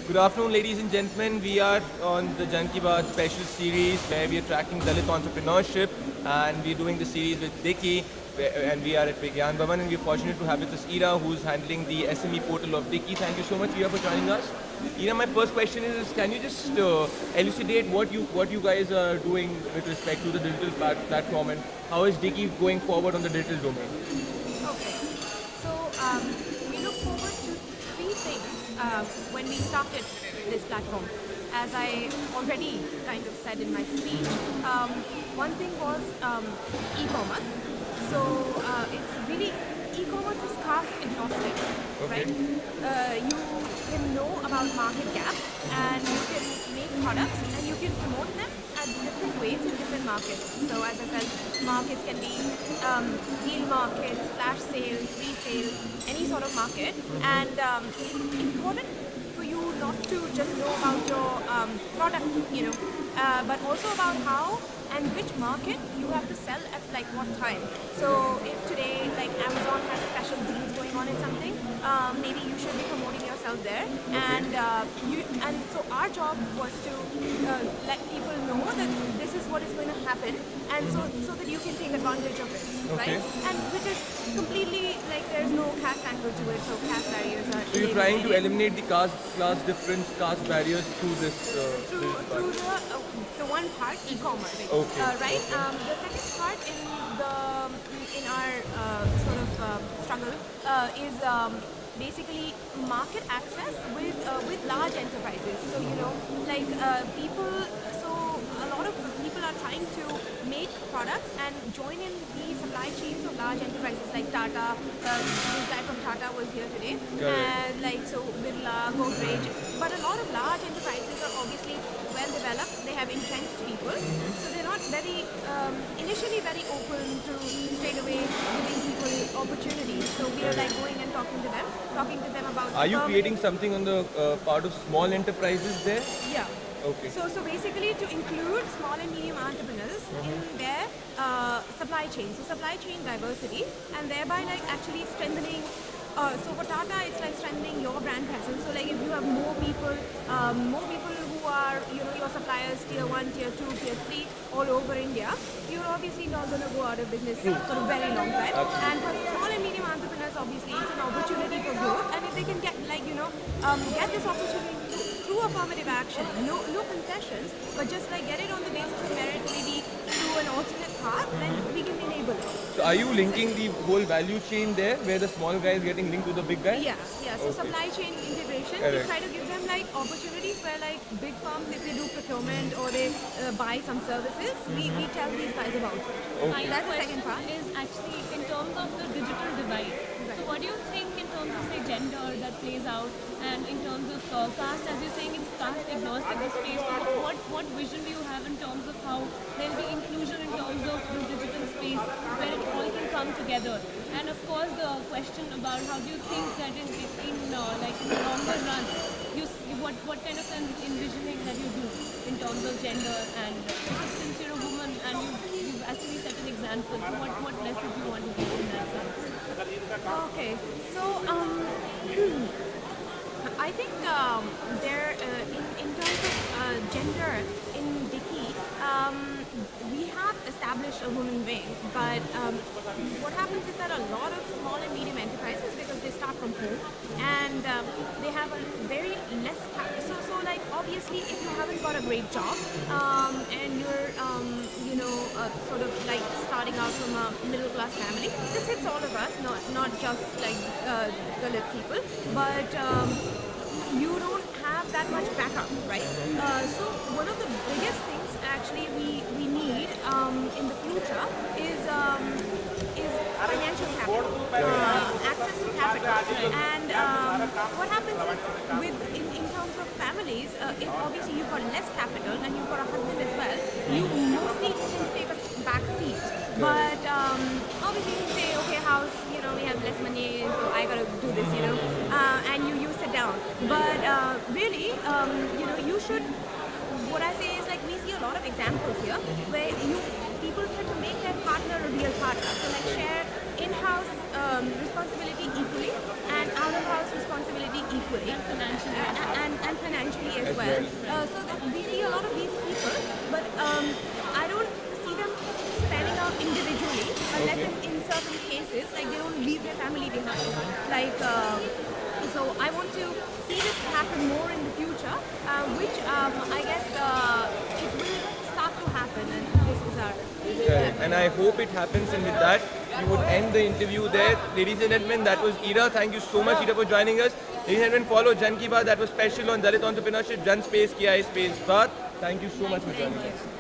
Good afternoon, ladies and gentlemen. We are on the Jan Ki Baat special series where we are tracking Dalit entrepreneurship, and we're doing the series with Dicky, and we are at Vigyan Bhavan, and we're fortunate to have with us Ira, who's handling the SME portal of Dicky. Thank you so much, Ira, for joining us. Ira, my first question is, can you just elucidate what you guys are doing with respect to the digital platform, and how is Dicky going forward on the digital domain? Okay. So we look forward to three things when we started this platform. As I already kind of said in my speech, one thing was e-commerce. So it's really e-commerce is caste agnostic, right? You can know about market gaps and you can make products and you can promote them at different ways in different markets. So as I said, markets can be deal markets, flash sales, resale, any sort of market. And it's important for you not to just know about your product, but also about how and which market you have to sell at like what time. So if today like Amazon has special deals going on in something, maybe you should be promoting yourself there. And so our job was to let people know that this is what is going to happen, and so that you can take advantage of it, right? And which is completely like there's no caste angle to it, so caste barriers are. So you're trying to eliminate the class difference, caste barriers through this. Through the one part, e-commerce, right? The second part in our sort of struggle is basically market access with large enterprises. So like people. So a lot of people are trying to make products and join in the supply chains of large enterprises like Tata. This guy from Tata was here today, and like so Birla, Godrej. But a lot of large enterprises are obviously well developed. They have entrenched people, so they're not very initially very open to straight away giving people opportunities. So we are like going and talking to them about. Are you creating something on the part of small enterprises there? Yeah. Okay. So basically to include small and medium entrepreneurs in their supply chain. So supply chain diversity, and thereby like actually strengthening. So for Tata, it's like strengthening your brand presence. So like if you have more people who are your suppliers tier 1, tier 2, tier 3 all over India, you're obviously not going to go out of business for a very long time. And for small and medium entrepreneurs, obviously it's an opportunity for growth. And if they can get like get this opportunity through affirmative action, no concessions, but just like get it on the basis of merit, maybe through an alternate path, then we can enable it. So are you linking the whole value chain there, where the small guy is getting linked to the big guy? Yeah. So supply chain integration, we try to give them like opportunities where like big firms, if they do procurement or they buy some services, we tell these guys about it. My That's the second part. is actually in terms of the digital divide. So what do you think in terms of say gender that plays out, and in terms of caste, as you're saying it's caste agnostic the space, what vision do you have in terms of how there'll be inclusion in terms of the digital space where it all can come together? And of course the question about how do you think that in like in the longer run, what kind of an envisioning that you do in terms of gender, and since you're a woman and you've actually set an example, so what message you want to give in that sense? Okay, so I think there in terms of gender in Dicky, we have established a woman wing, but what happens is that a lot of small and medium enterprises, because they start from home and they have a very less capital. So like obviously if you haven't got a great job and you're sort of like starting out from a middle class family, this hits all of us, not just like Dalit people, but you don't have that much backup, right? So one of the biggest things actually we need in the future is financial capital, access to capital. And what happens is in terms of families, if obviously you've got less capital and you've got a husband as well, you mostly tend to take a back seat. But obviously you say, okay, house, we have less money, so I gotta do this, and you sit down. But really, you should. What I say is like we see a lot of examples here where people try to make their partner a real partner. So like share in-house responsibility equally and out-of-house responsibility equally. equally. Financially. And financially as As well. well. So that we see a lot of these people, but I don't see them standing out individually unless in certain cases, like they don't leave their family behind. Like, so I want to see this happen more in the future, which I guess it will start to happen, and this is our. Correct. And I hope it happens, and with that, we would end the interview there. Ladies and gentlemen, that was Ira. Thank you so much, Ira, for joining us. Ladies and gentlemen, follow Jan Ki Baat. That was special on Dalit entrepreneurship. Jan Space Kiya Space Baat. Thank you so much for joining us.